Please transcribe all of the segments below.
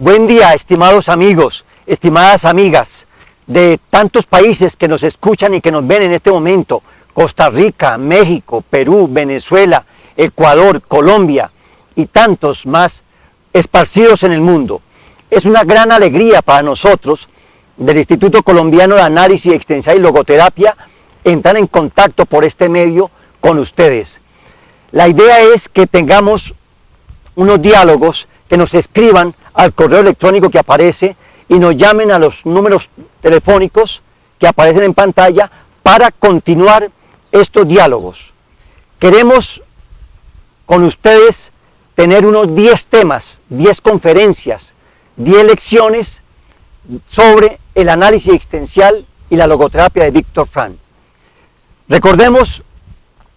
Buen día, estimados amigos, estimadas amigas de tantos países que nos escuchan y que nos ven en este momento. Costa Rica, México, Perú, Venezuela, Ecuador, Colombia y tantos más esparcidos en el mundo. Es una gran alegría para nosotros del Instituto Colombiano de Análisis Existencial y Logoterapia entrar en contacto por este medio con ustedes. La idea es que tengamos unos diálogos, que nos escriban al correo electrónico que aparece y nos llamen a los números telefónicos que aparecen en pantalla para continuar estos diálogos. Queremos con ustedes tener unos 10 temas, 10 conferencias, 10 lecciones sobre el análisis existencial y la logoterapia de Viktor Frankl. Recordemos,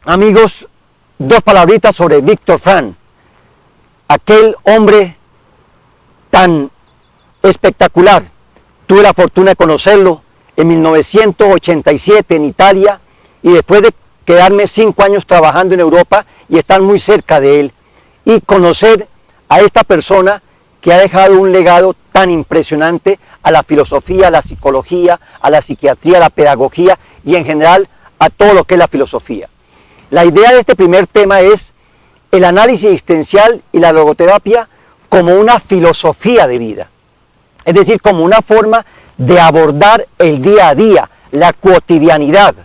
amigos, dos palabritas sobre Viktor Frankl, aquel hombre tan espectacular. Tuve la fortuna de conocerlo en 1987 en Italia y después de quedarme 5 años trabajando en Europa y estar muy cerca de él y conocer a esta persona que ha dejado un legado tan impresionante a la filosofía, a la psicología, a la psiquiatría, a la pedagogía y en general a todo lo que es la filosofía. La idea de este primer tema es el análisis existencial y la logoterapia como una filosofía de vida, es decir, como una forma de abordar el día a día, la cotidianidad.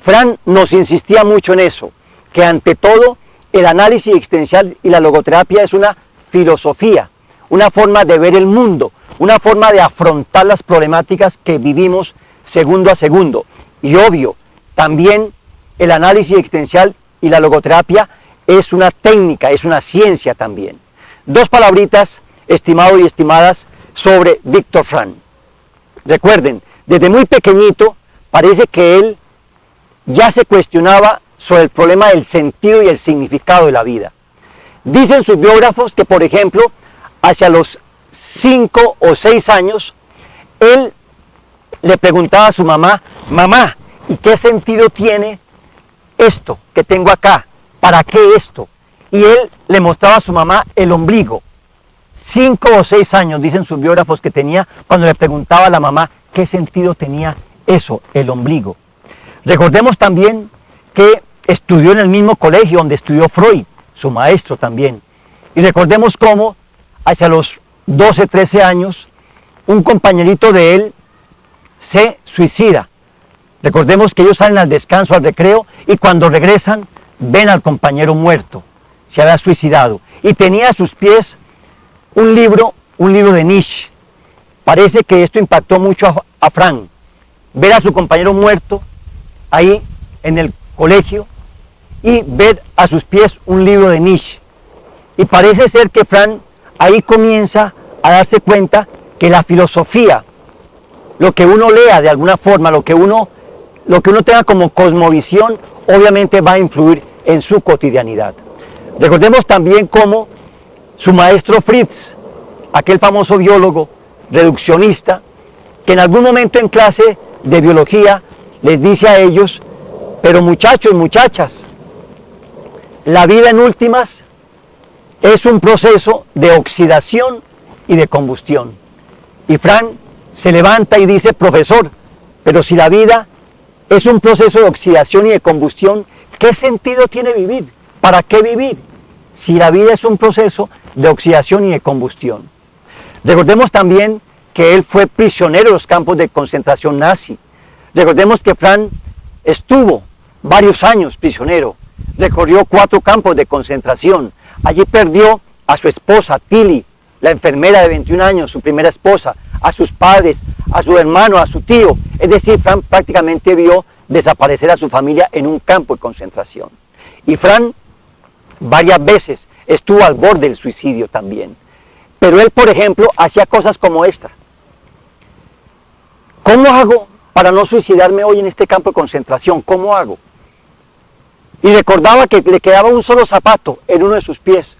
Frankl nos insistía mucho en eso, que ante todo el análisis existencial y la logoterapia es una filosofía, una forma de ver el mundo, una forma de afrontar las problemáticas que vivimos segundo a segundo. Y obvio, también el análisis existencial y la logoterapia es una técnica, es una ciencia también. Dos palabritas, estimados y estimadas, sobre Viktor Frankl. Recuerden, desde muy pequeñito parece que él ya se cuestionaba sobre el problema del sentido y el significado de la vida. Dicen sus biógrafos que, por ejemplo, hacia los 5 o 6 años, él le preguntaba a su mamá, mamá, ¿y qué sentido tiene esto que tengo acá? ¿Para qué esto? Y él le mostraba a su mamá el ombligo. 5 o 6 años, dicen sus biógrafos, que tenía cuando le preguntaba a la mamá qué sentido tenía eso, el ombligo. Recordemos también que estudió en el mismo colegio donde estudió Freud, su maestro también. Y recordemos cómo hacia los 12, 13 años, un compañerito de él se suicida. Recordemos que ellos salen al descanso, al recreo, y cuando regresan ven al compañero muerto, se había suicidado, y tenía a sus pies un libro de Nietzsche. Parece que esto impactó mucho a Frankl, ver a su compañero muerto ahí en el colegio y ver a sus pies un libro de Nietzsche. Y parece ser que Frankl ahí comienza a darse cuenta que la filosofía, lo que uno lea de alguna forma, lo que uno tenga como cosmovisión, obviamente va a influir en su cotidianidad. Recordemos también cómo su maestro Fritz, aquel famoso biólogo reduccionista, que en algún momento en clase de biología les dice a ellos, pero muchachos, muchachas, la vida en últimas es un proceso de oxidación y de combustión. Y Frankl se levanta y dice, profesor, pero si la vida es un proceso de oxidación y de combustión, ¿qué sentido tiene vivir? ¿Para qué vivir? Si la vida es un proceso de oxidación y de combustión. Recordemos también que él fue prisionero en los campos de concentración nazi. Recordemos que Frankl estuvo varios años prisionero, recorrió 4 campos de concentración. Allí perdió a su esposa Tilly, la enfermera de 21 años, su primera esposa, a sus padres, a su hermano, a su tío. Es decir, Frankl prácticamente vio desaparecer a su familia en un campo de concentración. Y Frankl varias veces estuvo al borde del suicidio también. Pero él, por ejemplo, hacía cosas como esta. ¿Cómo hago para no suicidarme hoy en este campo de concentración? ¿Cómo hago? Y recordaba que le quedaba un solo zapato en uno de sus pies.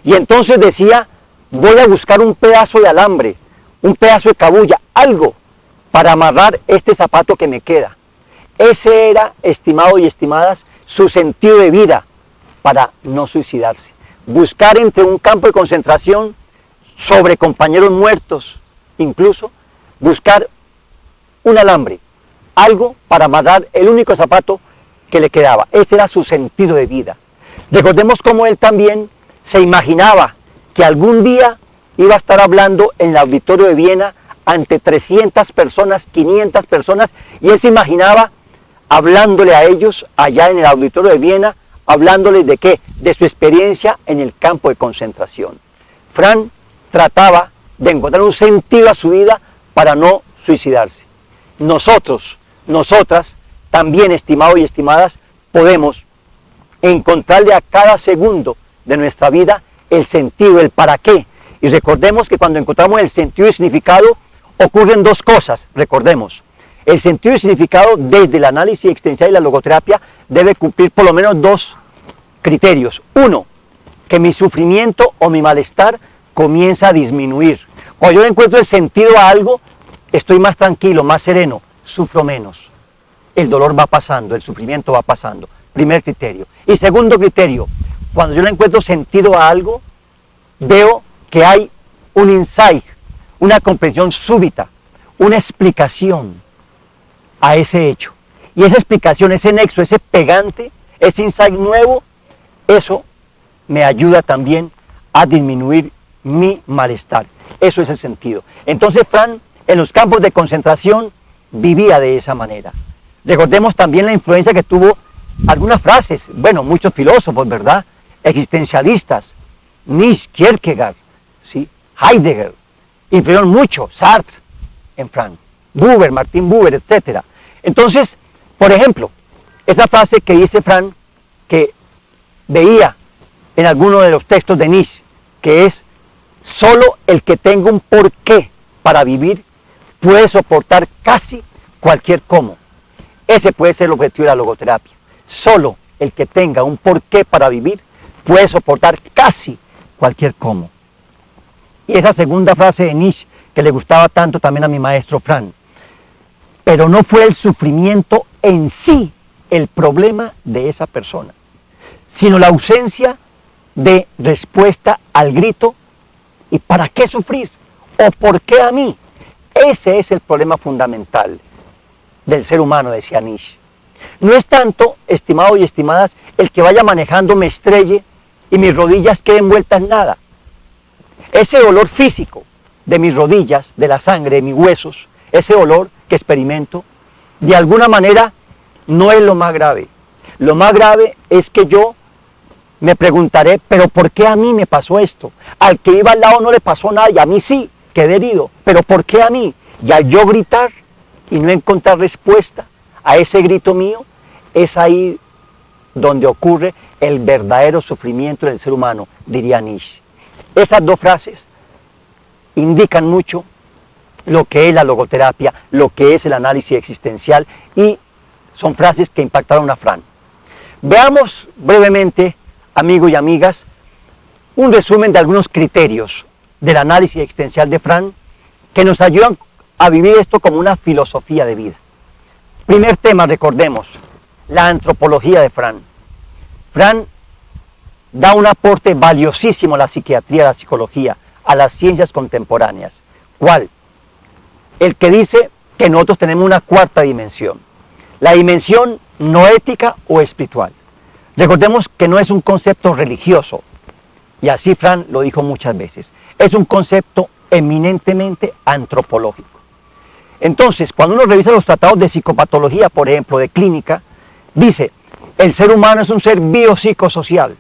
Y entonces decía, voy a buscar un pedazo de alambre, un pedazo de cabuya, algo para amarrar este zapato que me queda. Ese era, estimados y estimadas, su sentido de vida para no suicidarse. Buscar entre un campo de concentración sobre compañeros muertos, incluso buscar un alambre, algo para amarrar el único zapato que le quedaba. Ese era su sentido de vida. Recordemos cómo él también se imaginaba que algún día iba a estar hablando en el auditorio de Viena ante 300 personas, 500 personas, y él se imaginaba hablándole a ellos allá en el auditorio de Viena, hablándoles de qué, de su experiencia en el campo de concentración. Frank trataba de encontrar un sentido a su vida para no suicidarse. Nosotros, nosotras, también, estimados y estimadas, podemos encontrarle a cada segundo de nuestra vida el sentido, el para qué. Y recordemos que cuando encontramos el sentido y significado, ocurren dos cosas, recordemos. El sentido y significado desde el análisis existencial y la logoterapia debe cumplir por lo menos dos criterios. Uno, que mi sufrimiento o mi malestar comienza a disminuir. Cuando yo le encuentro el sentido a algo, estoy más tranquilo, más sereno, sufro menos. El dolor va pasando, el sufrimiento va pasando. Primer criterio. Y segundo criterio, cuando yo le encuentro sentido a algo, veo que hay un insight, una comprensión súbita, una explicación a ese hecho. Y esa explicación, ese nexo, ese pegante, ese insight nuevo, eso me ayuda también a disminuir mi malestar. Eso es el sentido. Entonces Frank, en los campos de concentración, vivía de esa manera. Recordemos también la influencia que tuvo algunas frases, bueno, muchos filósofos, ¿verdad? Existencialistas, Nietzsche, Kierkegaard, ¿sí? Heidegger, influyeron mucho, Sartre, en Frank, Buber, Martin Buber, etc. Entonces, por ejemplo, esa frase que dice Frank, que veía en alguno de los textos de Nietzsche, que es, solo el que tenga un porqué para vivir puede soportar casi cualquier cómo. Ese puede ser el objetivo de la logoterapia. Solo el que tenga un porqué para vivir puede soportar casi cualquier cómo. Y esa segunda frase de Nietzsche, que le gustaba tanto también a mi maestro Frank. Pero no fue el sufrimiento en sí el problema de esa persona, sino la ausencia de respuesta al grito, ¿y para qué sufrir? ¿O por qué a mí? Ese es el problema fundamental del ser humano, decía Nietzsche. No es tanto, estimados y estimadas, el que vaya manejando me estrelle y mis rodillas queden vueltas en nada. Ese dolor físico de mis rodillas, de la sangre, de mis huesos, ese dolor que experimento, de alguna manera no es lo más grave. Lo más grave es que yo me preguntaré, ¿pero por qué a mí me pasó esto? Al que iba al lado no le pasó nada y a mí sí, quedé herido. ¿Pero por qué a mí? Y al yo gritar y no encontrar respuesta a ese grito mío, es ahí donde ocurre el verdadero sufrimiento del ser humano, diría Nietzsche. Esas dos frases indican mucho lo que es la logoterapia, lo que es el análisis existencial, y son frases que impactaron a Frank. Veamos brevemente, amigos y amigas, un resumen de algunos criterios del análisis existencial de Frank que nos ayudan a vivir esto como una filosofía de vida. Primer tema, recordemos, la antropología de Frank. Frank da un aporte valiosísimo a la psiquiatría, a la psicología, a las ciencias contemporáneas. ¿Cuál? El que dice que nosotros tenemos una cuarta dimensión, la dimensión no ética o espiritual. Recordemos que no es un concepto religioso, y así Frank lo dijo muchas veces, es un concepto eminentemente antropológico. Entonces, cuando uno revisa los tratados de psicopatología, por ejemplo, de clínica, dice, el ser humano es un ser biopsicosocial.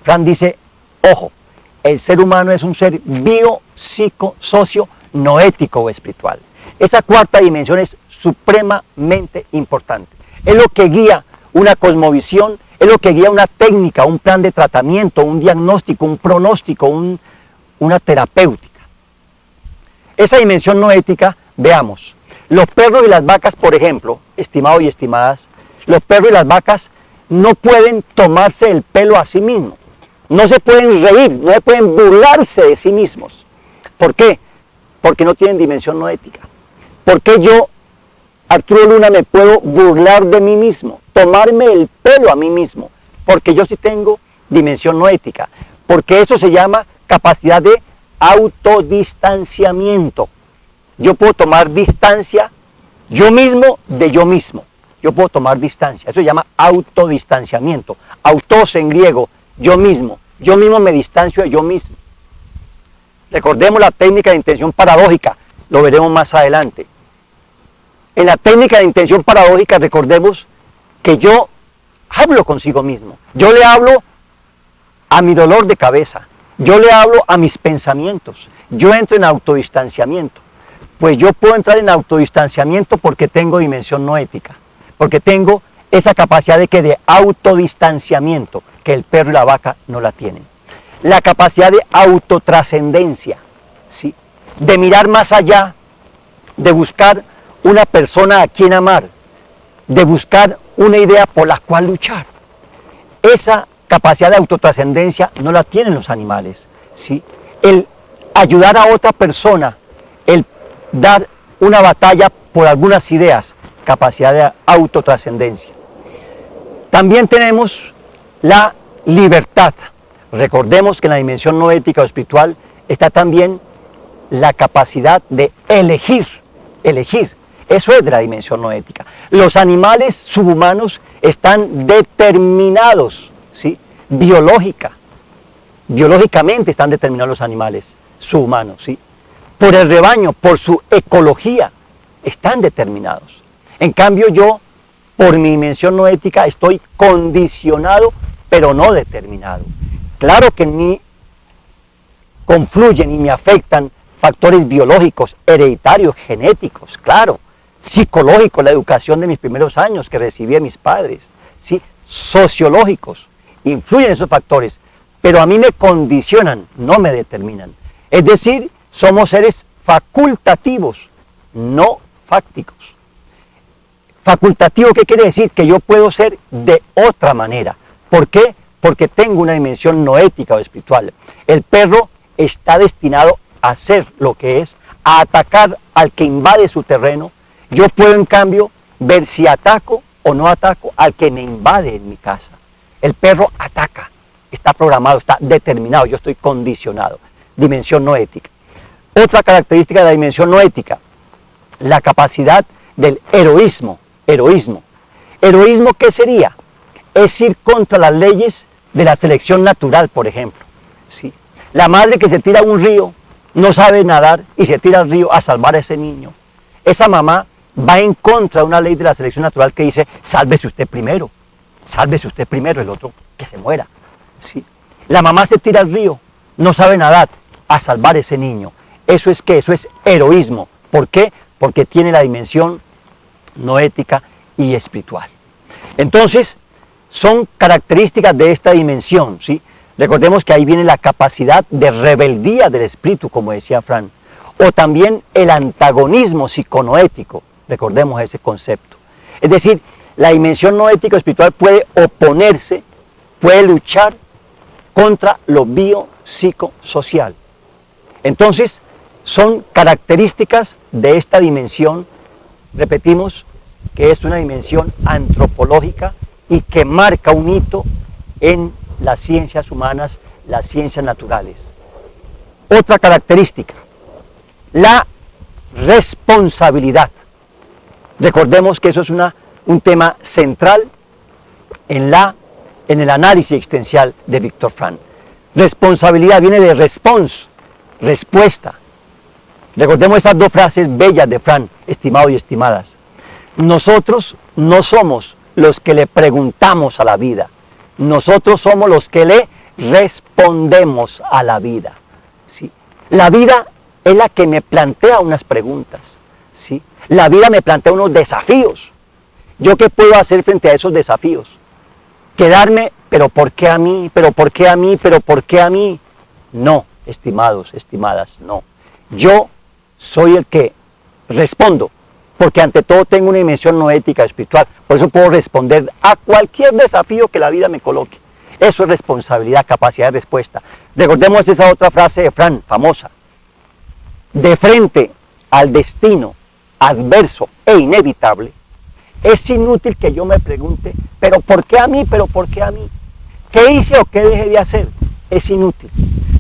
Frank dice, ojo, el ser humano es un ser biopsicosocio no ético o espiritual. Esa cuarta dimensión es supremamente importante. Es lo que guía una cosmovisión, es lo que guía una técnica, un plan de tratamiento, un diagnóstico, un pronóstico, una terapéutica. Esa dimensión no ética, veamos, los perros y las vacas, por ejemplo, estimados y estimadas, los perros y las vacas no pueden tomarse el pelo a sí mismos, no se pueden reír, no se pueden burlarse de sí mismos. ¿Por qué? Porque no tienen dimensión no ética. ¿Por qué yo, Arturo Luna, me puedo burlar de mí mismo, tomarme el pelo a mí mismo? Porque yo sí tengo dimensión no ética, porque eso se llama capacidad de autodistanciamiento. Yo puedo tomar distancia yo mismo de yo mismo. Yo puedo tomar distancia. Eso se llama autodistanciamiento. Autos en griego, yo mismo. Yo mismo me distancio de yo mismo. Recordemos la técnica de intención paradójica. Lo veremos más adelante. En la técnica de intención paradójica recordemos que yo hablo consigo mismo. Yo le hablo a mi dolor de cabeza. Yo le hablo a mis pensamientos. Yo entro en autodistanciamiento. Pues yo puedo entrar en autodistanciamiento porque tengo dimensión noética. Porque tengo esa capacidad de autodistanciamiento que el perro y la vaca no la tienen. La capacidad de autotrascendencia, ¿sí? De mirar más allá, de buscar una persona a quien amar, de buscar una idea por la cual luchar. Esa capacidad de autotrascendencia no la tienen los animales, ¿sí? El ayudar a otra persona, el dar una batalla por algunas ideas, capacidad de autotrascendencia. También tenemos la libertad. Recordemos que en la dimensión no ética o espiritual está también la capacidad de elegir. Eso es de la dimensión no ética. Los animales subhumanos están determinados, ¿sí? Biológicamente están determinados los animales subhumanos, ¿sí? Por el rebaño, por su ecología, están determinados. En cambio yo, por mi dimensión no ética, estoy condicionado, pero no determinado. Claro que en mí confluyen y me afectan factores biológicos, hereditarios, genéticos, claro, psicológicos, la educación de mis primeros años que recibí de mis padres, ¿sí? Sociológicos, influyen esos factores, pero a mí me condicionan, no me determinan. Es decir, somos seres facultativos, no fácticos. Facultativo, ¿qué quiere decir? Que yo puedo ser de otra manera. ¿Por qué? Porque tengo una dimensión no ética o espiritual. El perro está destinado a ser lo que es, a atacar al que invade su terreno. Yo puedo, en cambio, ver si ataco o no ataco al que me invade en mi casa. El perro ataca, está programado, está determinado, yo estoy condicionado. Dimensión no ética. Otra característica de la dimensión no ética, la capacidad del heroísmo. ¿Heroísmo qué sería? Es ir contra las leyes de la selección natural, por ejemplo, ¿sí? La madre que se tira a un río, no sabe nadar y se tira al río a salvar a ese niño. Esa mamá va en contra de una ley de la selección natural que dice, sálvese usted primero, el otro que se muera, ¿sí? La mamá se tira al río, no sabe nadar, a salvar a ese niño. ¿Eso es qué? Eso es heroísmo. ¿Por qué? Porque tiene la dimensión no ética y espiritual. Entonces, son características de esta dimensión, ¿sí? Recordemos que ahí viene la capacidad de rebeldía del espíritu, como decía Fran, o también el antagonismo psiconoético, recordemos ese concepto. Es decir, la dimensión no ética espiritual puede oponerse, puede luchar contra lo biopsicosocial. Entonces, son características de esta dimensión, repetimos, que es una dimensión antropológica y que marca un hito en las ciencias humanas, las ciencias naturales. Otra característica, la responsabilidad. Recordemos que eso es un tema central en el análisis existencial de Víctor Frank. Responsabilidad viene de response, respuesta. Recordemos esas dos frases bellas de Frank, estimados y estimadas. Nosotros no somos los que le preguntamos a la vida, nosotros somos los que le respondemos a la vida, ¿sí? La vida es la que me plantea unas preguntas, ¿sí? La vida me plantea unos desafíos. ¿Yo qué puedo hacer frente a esos desafíos? Quedarme, pero ¿por qué a mí? ¿Pero por qué a mí? ¿Pero por qué a mí? No, estimados, estimadas, no. Yo soy el que respondo, porque ante todo tengo una dimensión no ética espiritual, por eso puedo responder a cualquier desafío que la vida me coloque. Eso es responsabilidad, capacidad de respuesta. Recordemos esa otra frase de Frank, famosa. De frente al destino adverso e inevitable, es inútil que yo me pregunte, ¿pero por qué a mí? ¿Pero por qué a mí? ¿Qué hice o qué dejé de hacer? Es inútil.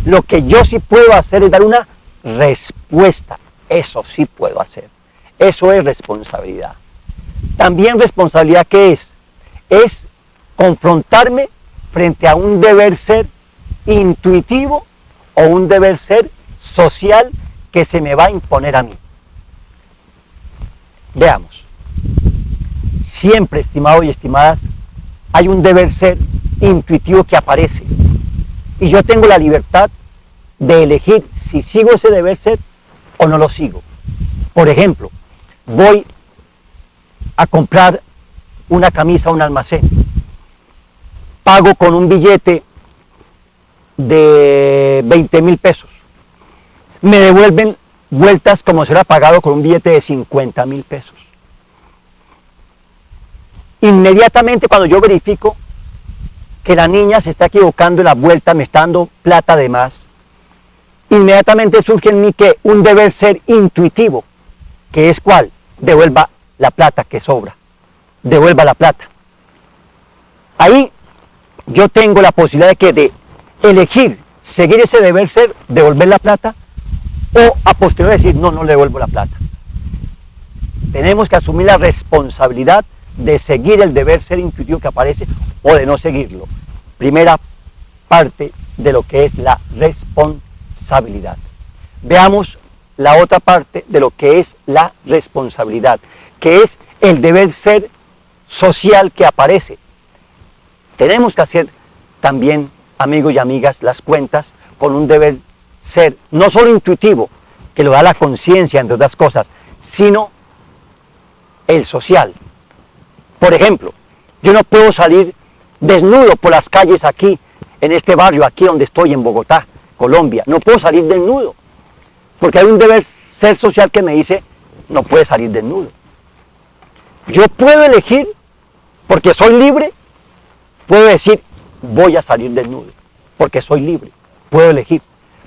Lo que yo sí puedo hacer es dar una respuesta. Eso sí puedo hacer. Eso es responsabilidad. También responsabilidad, ¿qué es? Es confrontarme frente a un deber ser intuitivo o un deber ser social que se me va a imponer a mí. Veamos. Siempre, estimados y estimadas, hay un deber ser intuitivo que aparece. Y yo tengo la libertad de elegir si sigo ese deber ser o no lo sigo. Por ejemplo, voy a comprar una camisa a un almacén. Pago con un billete de 20.000 pesos. Me devuelven vueltas como si hubiera pagado con un billete de 50.000 pesos. Inmediatamente cuando yo verifico que la niña se está equivocando en la vuelta, me está dando plata de más, inmediatamente surge en mí que un deber ser intuitivo, que es ¿cuál? Devuelva la plata que sobra, devuelva la plata. Ahí yo tengo la posibilidad de elegir seguir ese deber ser, devolver la plata, o a posteriori decir, no, no le devuelvo la plata. Tenemos que asumir la responsabilidad de seguir el deber ser intuitivo que aparece o de no seguirlo. Primera parte de lo que es la responsabilidad. Veamos la otra parte de lo que es la responsabilidad, que es el deber ser social que aparece. Tenemos que hacer también, amigos y amigas, las cuentas con un deber ser no solo intuitivo, que lo da la conciencia, entre otras cosas, sino el social. Por ejemplo, yo no puedo salir desnudo por las calles aquí, en este barrio, aquí donde estoy, en Bogotá, Colombia. No puedo salir desnudo, porque hay un deber ser social que me dice, no puedes salir desnudo. Yo puedo elegir, porque soy libre, puedo decir, voy a salir desnudo, porque soy libre, puedo elegir.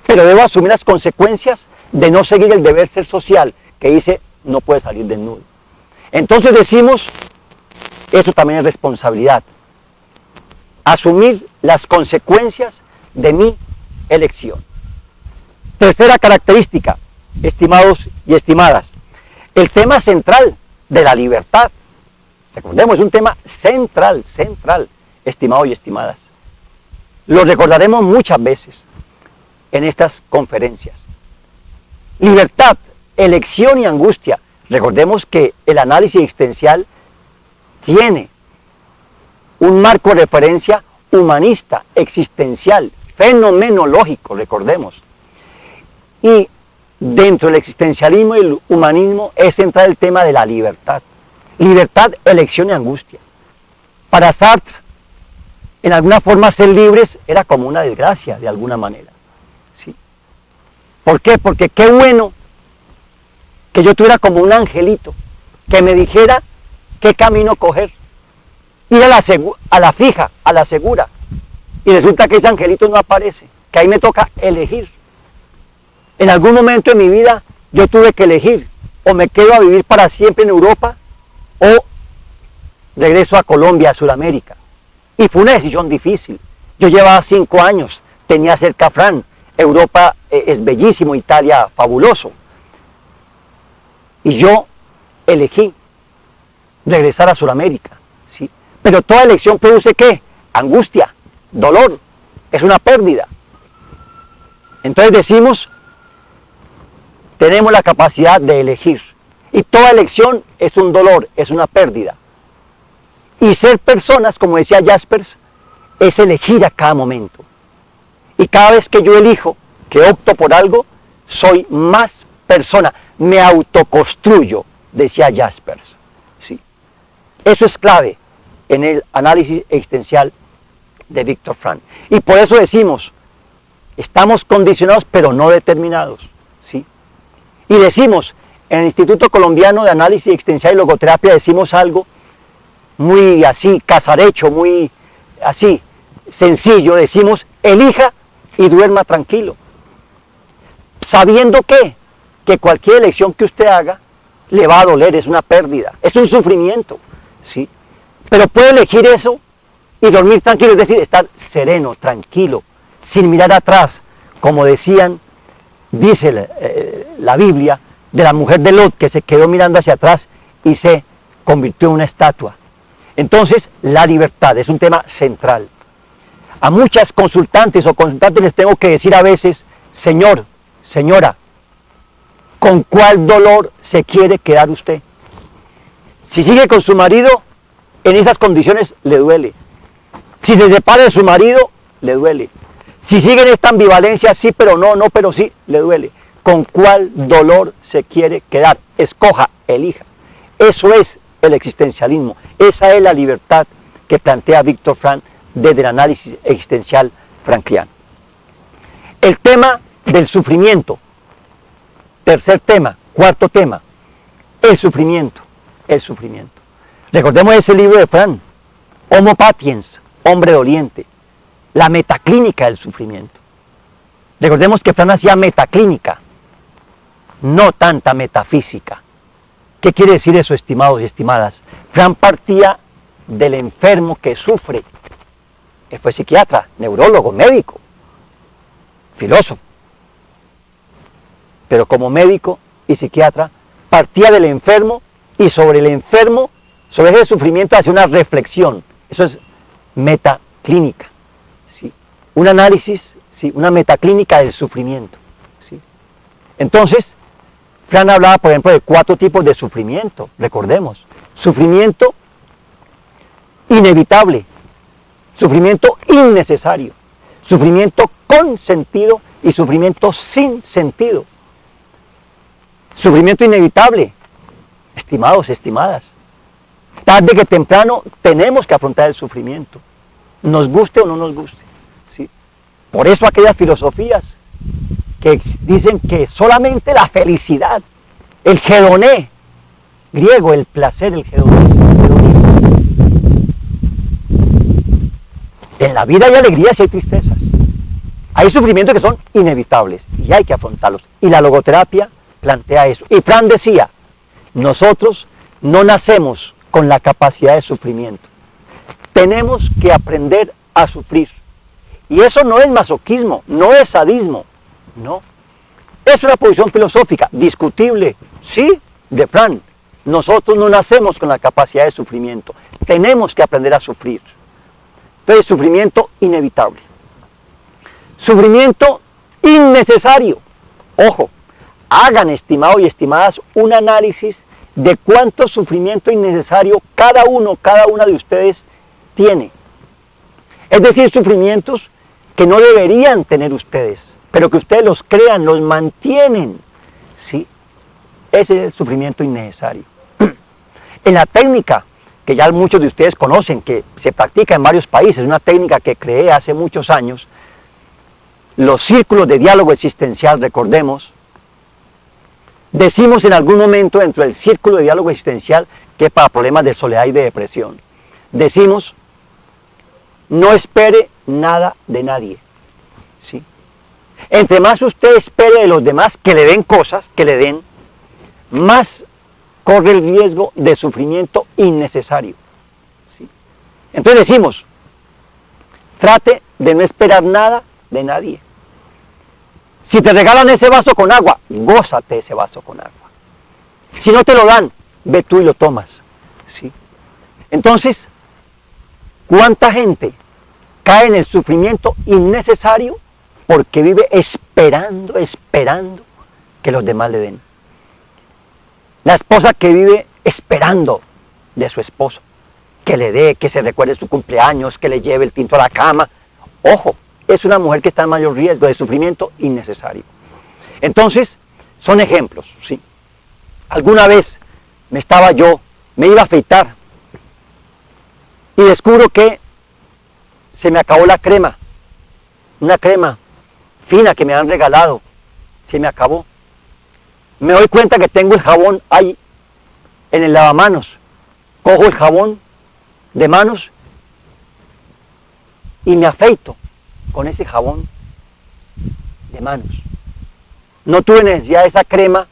Pero debo asumir las consecuencias de no seguir el deber ser social, que dice, no puedes salir desnudo. Entonces decimos, eso también es responsabilidad. Asumir las consecuencias de mi elección. Tercera característica, estimados y estimadas, el tema central de la libertad. Recordemos, es un tema central, estimados y estimadas. Lo recordaremos muchas veces en estas conferencias. Libertad, elección y angustia. Recordemos que el análisis existencial tiene un marco de referencia humanista, existencial, fenomenológico, recordemos. Y dentro del existencialismo y el humanismo es central el tema de la libertad. Libertad, elección y angustia. Para Sartre, en alguna forma ser libres era como una desgracia, de alguna manera. ¿Sí? ¿Por qué? Porque qué bueno que yo tuviera como un angelito que me dijera qué camino coger. Ir a la fija, a la segura. Y resulta que ese angelito no aparece, que ahí me toca elegir. En algún momento de mi vida yo tuve que elegir, o me quedo a vivir para siempre en Europa, o regreso a Colombia, a Sudamérica. Y fue una decisión difícil. Yo llevaba 5 años, tenía cerca a Fran, Europa es bellísimo, Italia fabuloso. Y yo elegí regresar a Sudamérica, ¿sí? Pero toda elección produce ¿qué? Angustia, dolor, es una pérdida. Entonces decimos, tenemos la capacidad de elegir. Y toda elección es un dolor, es una pérdida. Y ser personas, como decía Jaspers, es elegir a cada momento. Y cada vez que yo elijo, que opto por algo, soy más persona. Me autoconstruyo, decía Jaspers. ¿Sí? Eso es clave en el análisis existencial de Viktor Frankl. Y por eso decimos, estamos condicionados pero no determinados. ¿Sí? Y decimos, en el Instituto Colombiano de Análisis Existencial y Logoterapia decimos algo muy así, casarecho, muy así, sencillo. Decimos, elija y duerma tranquilo. Sabiendo que cualquier elección que usted haga le va a doler, es una pérdida, es un sufrimiento, ¿sí? Pero puede elegir eso y dormir tranquilo, es decir, estar sereno, tranquilo, sin mirar atrás, como decían, dice la Biblia, de la mujer de Lot que se quedó mirando hacia atrás y se convirtió en una estatua. Entonces, la libertad es un tema central. A muchas consultantes o consultantes les tengo que decir a veces, señor, señora, ¿con cuál dolor se quiere quedar usted? Si sigue con su marido, en esas condiciones le duele. Si se separa de su marido, le duele. Si sigue en esta ambivalencia, sí, pero no, no, pero sí, le duele. ¿Con cuál dolor se quiere quedar? Escoja, elija. Eso es el existencialismo. Esa es la libertad que plantea Víctor Frank desde el análisis existencial frankliano. El tema del sufrimiento. Tercer tema, cuarto tema, el sufrimiento, el sufrimiento. Recordemos ese libro de Frank, Homo Patiens, hombre doliente, la metaclínica del sufrimiento. Recordemos que Frank hacía metaclínica, no tanta metafísica. ¿Qué quiere decir eso, estimados y estimadas? Frank partía del enfermo que sufre. Él fue psiquiatra, neurólogo, médico, filósofo. Pero como médico y psiquiatra, partía del enfermo y sobre el enfermo, sobre ese sufrimiento, hacía una reflexión. Eso es metaclínica, ¿sí? Un análisis, ¿sí? Una metaclínica del sufrimiento, ¿sí? Entonces, Frank hablaba, por ejemplo, de 4 tipos de sufrimiento, recordemos. Sufrimiento inevitable, sufrimiento innecesario, sufrimiento con sentido y sufrimiento sin sentido. Sufrimiento inevitable, estimados, estimadas. Tarde que temprano tenemos que afrontar el sufrimiento, nos guste o no nos guste, ¿sí? Por eso aquellas filosofías que dicen que solamente la felicidad, el hedoné, griego, el placer, el hedonismo. En la vida hay alegrías y hay tristezas. Hay sufrimientos que son inevitables y hay que afrontarlos. Y la logoterapia plantea eso. Y Frank decía, nosotros no nacemos con la capacidad de sufrimiento. Tenemos que aprender a sufrir. Y eso no es masoquismo, no es sadismo, no. Es una posición filosófica, discutible, sí, de Frank. Nosotros no nacemos con la capacidad de sufrimiento. Tenemos que aprender a sufrir. Entonces, sufrimiento inevitable. Sufrimiento innecesario. Ojo, hagan, estimados y estimadas, un análisis de cuánto sufrimiento innecesario cada una de ustedes tiene. Es decir, sufrimientos que no deberían tener ustedes, pero que ustedes los crean, los mantienen. ¿Sí? Ese es el sufrimiento innecesario. En la técnica que ya muchos de ustedes conocen, que se practica en varios países, una técnica que creé hace muchos años, los círculos de diálogo existencial, recordemos, decimos en algún momento dentro del círculo de diálogo existencial que es para problemas de soledad y de depresión, decimos, no espere nada de nadie, ¿sí? Entre más usted espere de los demás que le den cosas, que le den, más corre el riesgo de sufrimiento innecesario, ¿sí? Entonces decimos, trate de no esperar nada de nadie. Si te regalan ese vaso con agua, gózate ese vaso con agua. Si no te lo dan, ve tú y lo tomas, ¿sí? Entonces, ¿cuánta gente cae en el sufrimiento innecesario porque vive esperando que los demás le den? La esposa que vive esperando de su esposo, que le dé, que se recuerde su cumpleaños, que le lleve el tinto a la cama. Ojo, es una mujer que está en mayor riesgo de sufrimiento innecesario. Entonces, son ejemplos, ¿sí? Alguna vez me iba a afeitar y descubro que se me acabó la crema, una crema fina que me han regalado, se me acabó. Me doy cuenta que tengo el jabón ahí en el lavamanos. Cojo el jabón de manos y me afeito con ese jabón de manos. No tuve necesidad de esa crema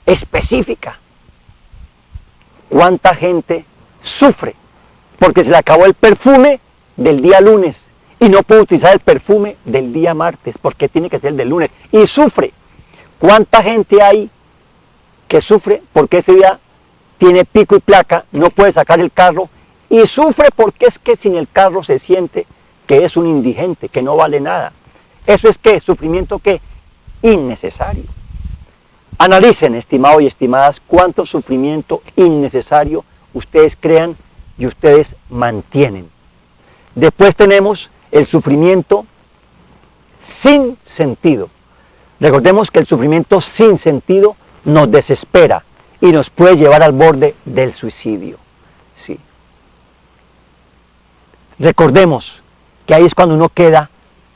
específica. ¿Cuánta gente sufre porque se le acabó el perfume del día lunes y no puede utilizar el perfume del día martes porque tiene que ser el del lunes y sufre. ¿Cuánta gente hay que sufre porque ese día tiene pico y placa, no puede sacar el carro y sufre porque es que sin el carro se siente que es un indigente, que no vale nada? ¿Eso es qué? ¿Sufrimiento qué? Innecesario. Analicen, estimados y estimadas, cuánto sufrimiento innecesario ustedes crean y ustedes mantienen. Después tenemos el sufrimiento sin sentido. Recordemos que el sufrimiento sin sentido nos desespera y nos puede llevar al borde del suicidio. Sí. Recordemos que ahí es cuando uno queda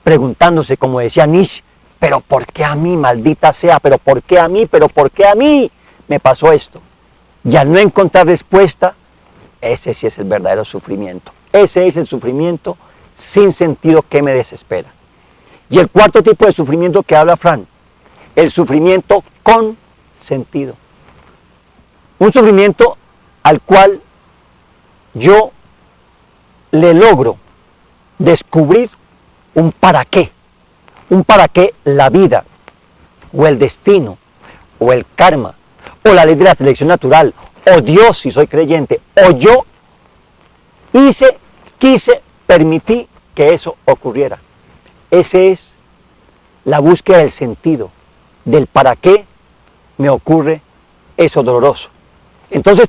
preguntándose, como decía Nietzsche, pero ¿por qué a mí, maldita sea? ¿Pero por qué a mí? ¿Pero por qué a mí me pasó esto? Y al no encontrar respuesta, ese sí es el verdadero sufrimiento. Ese es el sufrimiento sin sentido que me desespera. Y el cuarto tipo de sufrimiento que habla Fran, el sufrimiento con sentido. Un sufrimiento al cual yo le logro descubrir un para qué la vida, o el destino, o el karma, o la ley de la selección natural, o Dios si soy creyente, o yo quise, permití que eso ocurriera. Ese es la búsqueda del sentido, del para qué me ocurre eso doloroso. Entonces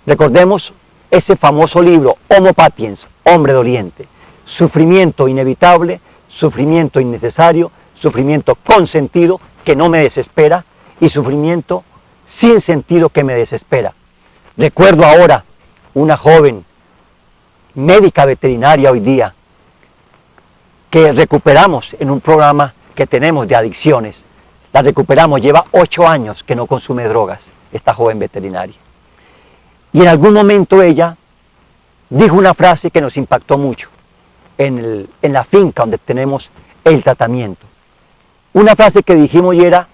recordemos ese famoso libro, Homo Patiens, Hombre Doliente, sufrimiento inevitable, sufrimiento innecesario, sufrimiento con sentido que no me desespera y sufrimiento sin sentido que me desespera. Recuerdo ahora una joven médica veterinaria hoy día que recuperamos en un programa que tenemos de adicciones. La recuperamos, lleva 8 años que no consume drogas, esta joven veterinaria. Y en algún momento ella dijo una frase que nos impactó mucho en la finca donde tenemos el tratamiento. Una frase que dijimos y era: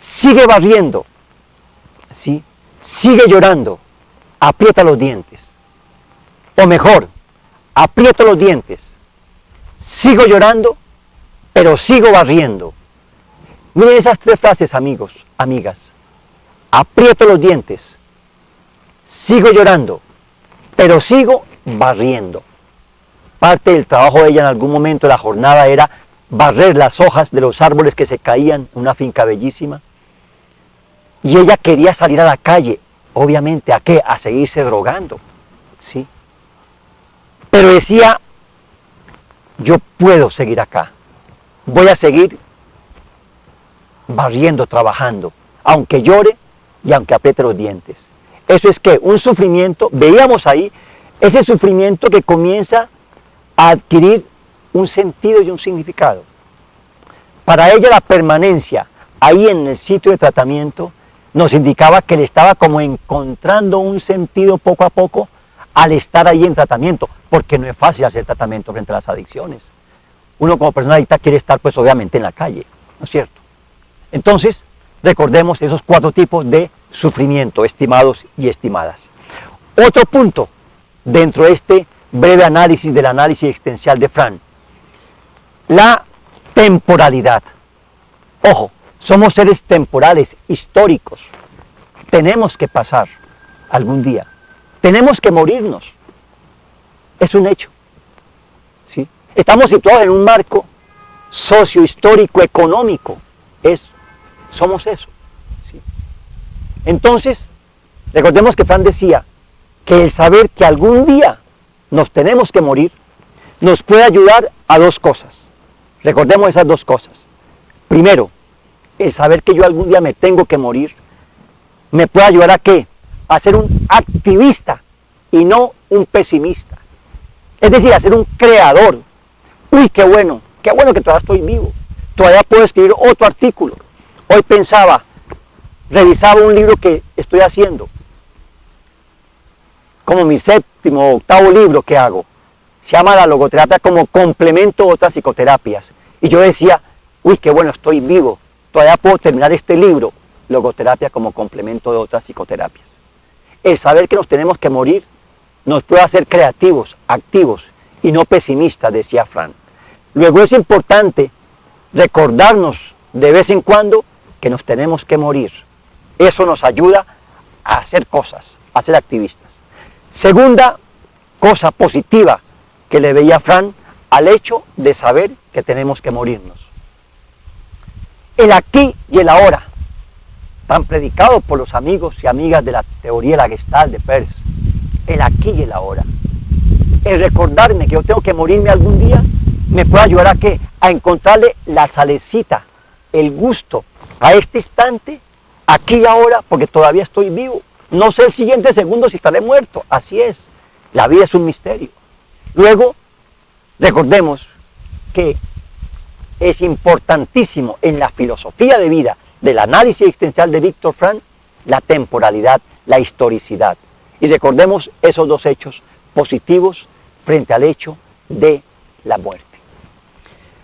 sigue barriendo, ¿sí? Sigue llorando, aprieta los dientes. O mejor, aprieto los dientes, sigo llorando, pero sigo barriendo. Miren esas 3 frases, amigos, amigas. Aprieto los dientes, sigo llorando, pero sigo barriendo. Parte del trabajo de ella en algún momento de la jornada era barrer las hojas de los árboles que se caían en una finca bellísima. Y ella quería salir a la calle, obviamente, ¿a qué? A seguirse drogando, ¿sí? Pero decía, yo puedo seguir acá, voy a seguir barriendo, trabajando, aunque llore y aunque apriete los dientes. Eso es que un sufrimiento, veíamos ahí, ese sufrimiento que comienza a adquirir un sentido y un significado. Para ella la permanencia ahí en el sitio de tratamiento nos indicaba que le estaba como encontrando un sentido poco a poco al estar ahí en tratamiento, porque no es fácil hacer tratamiento frente a las adicciones. Uno como persona adicta quiere estar pues obviamente en la calle, ¿no es cierto? Entonces, recordemos esos 4 tipos de sufrimiento, estimados y estimadas. Otro punto dentro de este breve análisis del análisis existencial de Fran, la temporalidad. Ojo, somos seres temporales, históricos. Tenemos que pasar algún día. Tenemos que morirnos. Es un hecho. ¿Sí? Estamos situados en un marco sociohistórico, económico. Somos eso. ¿Sí? Entonces, recordemos que Fran decía que el saber que algún día nos tenemos que morir nos puede ayudar a 2 cosas. Recordemos esas 2 cosas. Primero, el saber que yo algún día me tengo que morir me puede ayudar a ¿qué? A ser un activista y no un pesimista. Es decir, a ser un creador. Uy, qué bueno que todavía estoy vivo. Todavía puedo escribir otro artículo. Hoy revisaba un libro que estoy haciendo, como mi 7º o 8º libro que hago. Se llama La logoterapia como complemento a otras psicoterapias. Y yo decía, uy, qué bueno, estoy vivo. Todavía puedo terminar este libro, Logoterapia como complemento de otras psicoterapias. El saber que nos tenemos que morir nos puede hacer creativos, activos y no pesimistas, decía Fran. Luego es importante recordarnos de vez en cuando que nos tenemos que morir. Eso nos ayuda a hacer cosas, a ser activistas. Segunda cosa positiva que le veía Fran al hecho de saber que tenemos que morirnos. El aquí y el ahora, tan predicado por los amigos y amigas de la teoría de la Gestalt de Peirce. El aquí y el ahora. El recordarme que yo tengo que morirme algún día me puede ayudar a ¿qué? A encontrarle la salecita, el gusto a este instante, aquí y ahora, porque todavía estoy vivo. No sé el siguiente segundo si estaré muerto. Así es. La vida es un misterio. Luego, recordemos que es importantísimo en la filosofía de vida del análisis existencial de Viktor Frankl la temporalidad, la historicidad. Y recordemos esos dos hechos positivos frente al hecho de la muerte.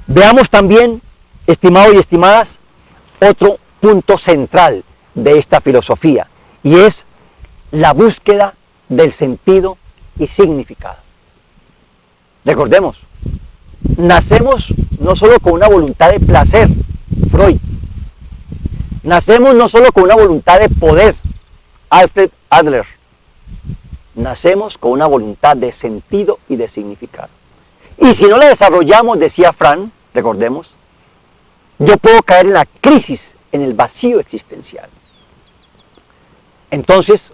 Veamos también, estimados y estimadas, otro punto central de esta filosofía, y es la búsqueda del sentido y significado. Recordemos, nacemos no solo con una voluntad de placer, Freud. Nacemos no solo con una voluntad de poder, Alfred Adler. Nacemos con una voluntad de sentido y de significado. Y si no la desarrollamos, decía Fran, recordemos, yo puedo caer en la crisis, en el vacío existencial. Entonces,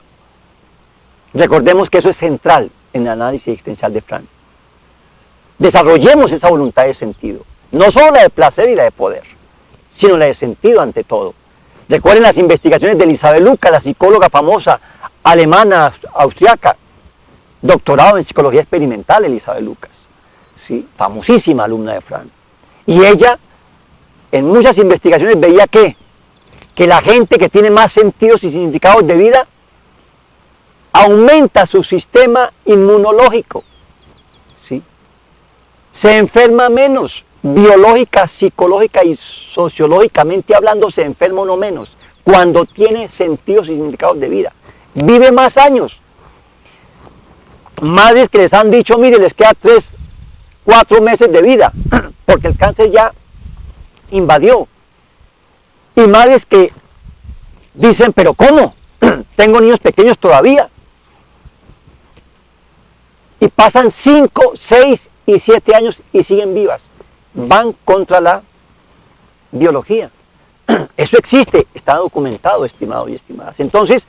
recordemos que eso es central en el análisis existencial de Fran. Desarrollemos esa voluntad de sentido, no solo la de placer y la de poder, sino la de sentido ante todo. Recuerden las investigaciones de Elisabeth Lucas, la psicóloga famosa alemana, austriaca, doctorado en psicología experimental, Elisabeth Lucas, ¿sí? Famosísima alumna de Fran. Y ella, en muchas investigaciones, veía que la gente que tiene más sentidos y significados de vida aumenta su sistema inmunológico, ¿sí? Se enferma menos, biológica, psicológica y sociológicamente hablando, se enferma uno menos cuando tiene sentidos y significados de vida. Vive más años. Madres que les han dicho, mire, les queda 3, 4 meses de vida, porque el cáncer ya invadió. Y madres que dicen, pero ¿cómo? Tengo niños pequeños todavía. Y pasan 5, 6 y 7 años y siguen vivas. Van contra la biología. Eso existe, está documentado, estimados y estimadas. Entonces,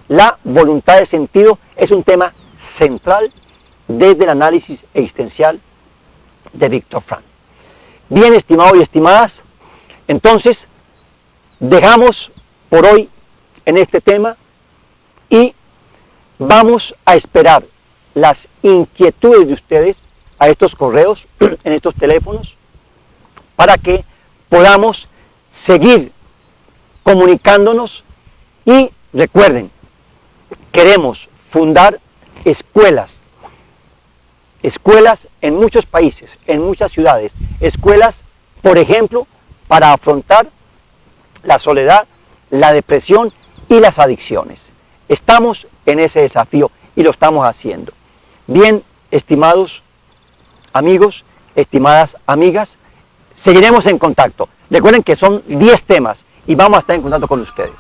la voluntad de sentido es un tema central desde el análisis existencial de Viktor Frankl. Bien, estimados y estimadas, entonces dejamos por hoy en este tema y vamos a esperar las inquietudes de ustedes a estos correos, en estos teléfonos, para que podamos seguir comunicándonos y recuerden, queremos fundar escuelas en muchos países, en muchas ciudades, escuelas, por ejemplo, para afrontar la soledad, la depresión y las adicciones. Estamos en ese desafío y lo estamos haciendo. Bien, estimados amigos, estimadas amigas, seguiremos en contacto. Recuerden que son 10 temas y vamos a estar en contacto con ustedes.